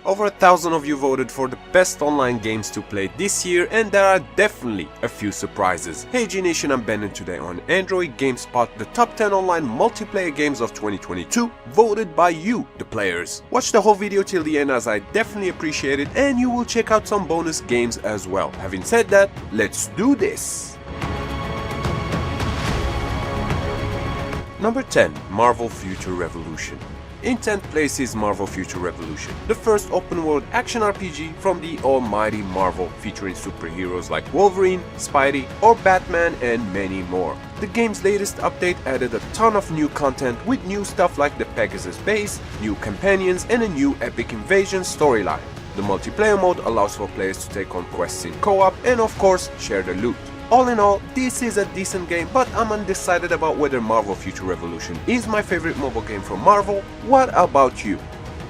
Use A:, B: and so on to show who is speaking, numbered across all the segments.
A: Over 1,000 of you voted for the best online games to play this year, and there are definitely a few surprises. Hey G Nation, I'm Ben, and today on Android Gamespot, the top 10 online multiplayer games of 2022 voted by you, the players. Watch the whole video till the end as I definitely appreciate it, and you will check out some bonus games as well. Having said that, let's do this! Number 10. Marvel Future Revolution. In 10th place is Marvel Future Revolution, the first open-world action RPG from the almighty Marvel, featuring superheroes like Wolverine, Spidey, or Batman, and many more. The game's latest update added a ton of new content with new stuff like the Pegasus base, new companions, and a new epic invasion storyline. The multiplayer mode allows for players to take on quests in co-op and of course share the loot. All in all, this is a decent game, but I'm undecided about whether Marvel Future Revolution is my favorite mobile game from Marvel. What about you?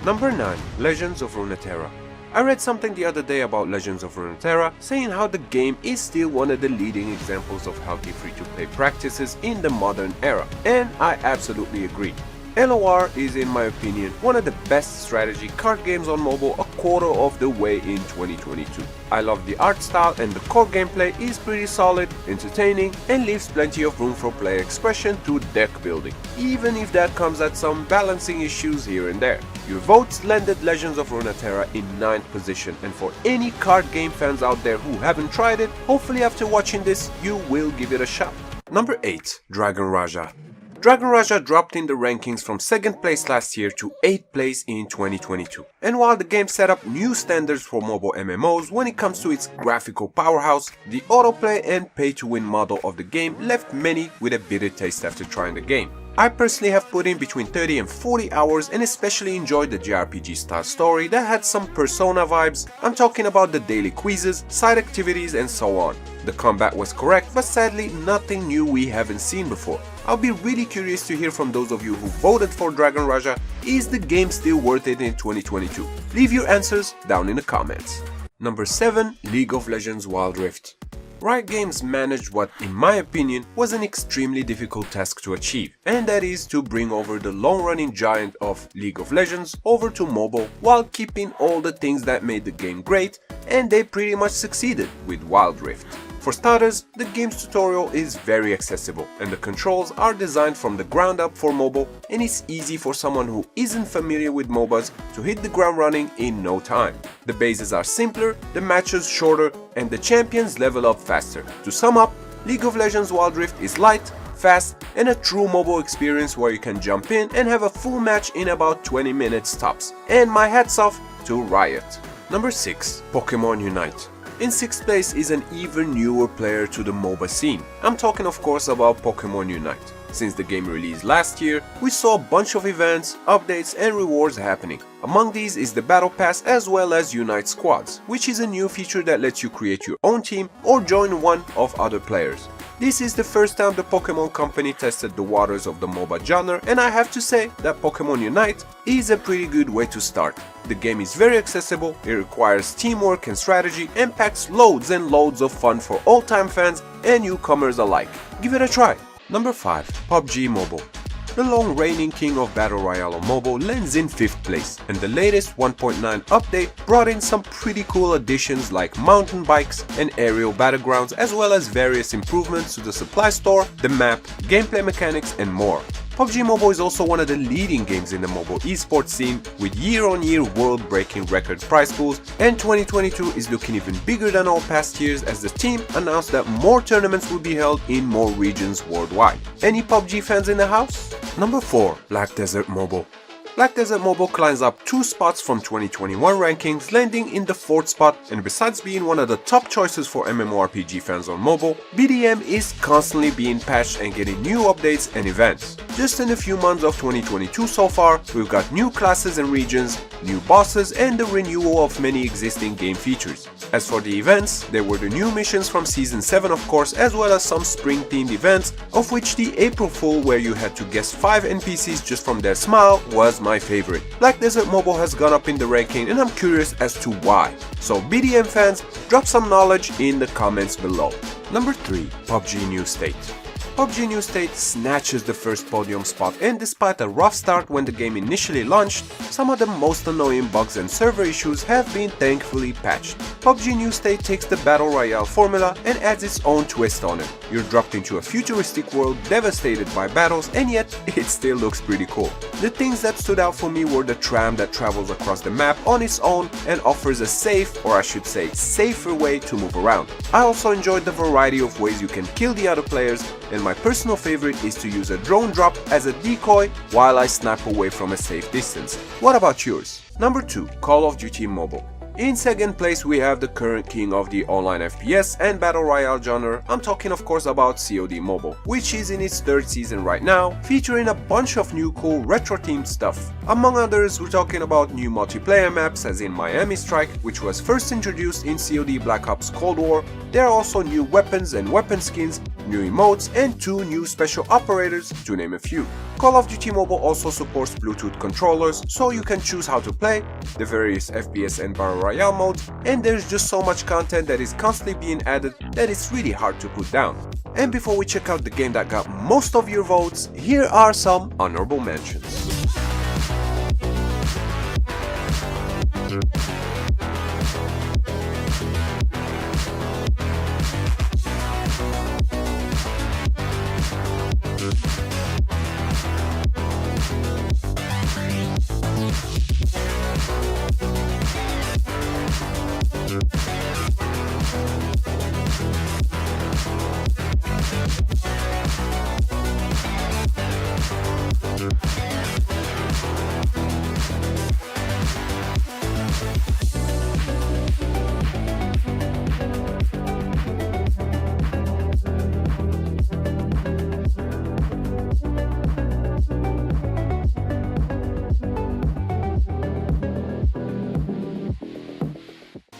A: Number 9. Legends of RUNETERRA. I read something the other day about Legends of RUNETERRA, saying how the game is still one of the leading examples of healthy free-to-play practices in the modern era, and I absolutely agree. LOR is, in my opinion, one of the best strategy card games on mobile a quarter of the way in 2022. I love the art style, and the core gameplay is pretty solid, entertaining, and leaves plenty of room for player expression through deck building, even if that comes at some balancing issues here and there. Your votes landed Legends of RUNETERRA in 9th position, and for any card game fans out there who haven't tried it, hopefully after watching this you will give it a shot. Number 8. Dragon Raja. Dragon Raja dropped in the rankings from 2nd place last year to 8th place in 2022. And while the game set up new standards for mobile MMOs when it comes to its graphical powerhouse, the autoplay and pay-to-win model of the game left many with a bitter taste after trying the game. I personally have put in between 30 and 40 hours and especially enjoyed the JRPG style story that had some Persona vibes. I'm talking about the daily quizzes, side activities, and so on. The combat was correct, but sadly nothing new we haven't seen before. I'll be really curious to hear from those of you who voted for Dragon Raja. Is the game still worth it in 2022? Leave your answers down in the comments. Number 7. League of Legends Wild Rift. Riot Games managed what, in my opinion, was an extremely difficult task to achieve, and that is to bring over the long-running giant of League of Legends over to mobile while keeping all the things that made the game great, and they pretty much succeeded with Wild Rift. For starters, the game's tutorial is very accessible, and the controls are designed from the ground up for mobile, and it's easy for someone who isn't familiar with MOBAs to hit the ground running in no time. The bases are simpler, the matches shorter, and the champions level up faster. To sum up, League of Legends Wild Rift is light, fast, and a true mobile experience where you can jump in and have a full match in about 20 minutes tops. And my hats off to Riot. Number 6. Pokemon Unite. In 6th place is an even newer player to the MOBA scene. I'm talking of course about Pokemon Unite. Since the game released last year, we saw a bunch of events, updates, and rewards happening. Among these is the Battle Pass as well as Unite Squads, which is a new feature that lets you create your own team or join one of other players. This is the first time the Pokemon Company tested the waters of the MOBA genre, and I have to say that Pokemon Unite is a pretty good way to start. The game is very accessible, it requires teamwork and strategy, and packs loads and loads of fun for old-time fans and newcomers alike. Give it a try. Number 5. PUBG Mobile. The long reigning king of Battle Royale on mobile lands in 5th place, and the latest 1.9 update brought in some pretty cool additions like mountain bikes and aerial battlegrounds, as well as various improvements to the supply store, the map, gameplay mechanics, and more. PUBG Mobile is also one of the leading games in the mobile esports scene, with year-on-year world-breaking record prize pools, and 2022 is looking even bigger than all past years as the team announced that more tournaments will be held in more regions worldwide. Any PUBG fans in the house? Number 4. Black Desert Mobile. Black Desert Mobile climbs up 2 spots from 2021 rankings, landing in the 4th spot, and besides being one of the top choices for MMORPG fans on mobile, BDM is constantly being patched and getting new updates and events. Just in a few months of 2022 so far, we've got new classes and regions, new bosses, and the renewal of many existing game features. As for the events, there were the new missions from Season 7 of course, as well as some spring-themed events, of which the April Fool, where you had to guess 5 NPCs just from their smile, was my favorite. Black Desert Mobile has gone up in the ranking, and I'm curious as to why. So BDM fans, drop some knowledge in the comments below. Number 3. PUBG New State. PUBG New State snatches the first podium spot, and despite a rough start when the game initially launched, some of the most annoying bugs and server issues have been thankfully patched. PUBG New State takes the Battle Royale formula and adds its own twist on it. You're dropped into a futuristic world devastated by battles, and yet it still looks pretty cool. The things that stood out for me were the tram that travels across the map on its own and offers a safe, or I should say safer way to move around. I also enjoyed the variety of ways you can kill the other players, and my personal favorite is to use a drone drop as a decoy while I snipe away from a safe distance. What about yours? Number 2. Call of Duty Mobile. In second place we have the current king of the online FPS and Battle Royale genre. I'm talking of course about COD Mobile, which is in its 3rd season right now, featuring a bunch of new cool retro themed stuff. Among others, we're talking about new multiplayer maps as in Miami Strike, which was first introduced in COD Black Ops Cold War. There are also new weapons and weapon skins, new emotes, and 2 new special operators, to name a few. Call of Duty Mobile also supports Bluetooth controllers, so you can choose how to play, the various FPS and Battle Royale modes, and there's just so much content that is constantly being added that it's really hard to put down. And before we check out the game that got most of your votes, here are some honorable mentions.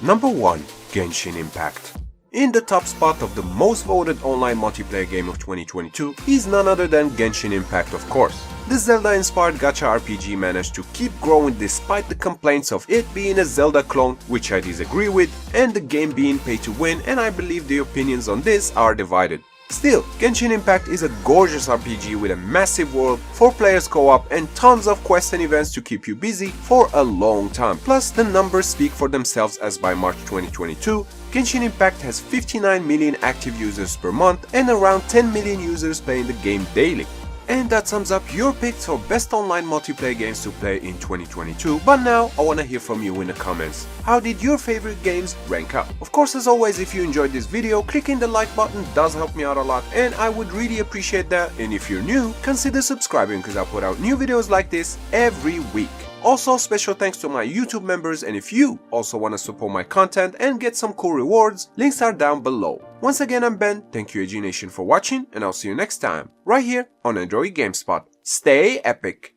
A: Number 1. Genshin Impact. In the top spot of the most voted online multiplayer game of 2022 is none other than Genshin Impact, of course. The Zelda-inspired gacha RPG managed to keep growing despite the complaints of it being a Zelda clone, which I disagree with, and the game being pay to win, and I believe the opinions on this are divided. Still, Genshin Impact is a gorgeous RPG with a massive world, 4 players co-op, and tons of quests and events to keep you busy for a long time. Plus, the numbers speak for themselves as by March 2022, Genshin Impact has 59 million active users per month and around 10 million users playing the game daily. And that sums up your picks for best online multiplayer games to play in 2022, but now I wanna hear from you in the comments. How did your favorite games rank up? Of course, as always, if you enjoyed this video, clicking the like button does help me out a lot and I would really appreciate that. And if you're new, consider subscribing because I put out new videos like this every week. Also, special thanks to my YouTube members, and if you also want to support my content and get some cool rewards, links are down below. Once again, I'm Ben, thank you AG Nation for watching, and I'll see you next time, right here on Android Gamespot. Stay epic!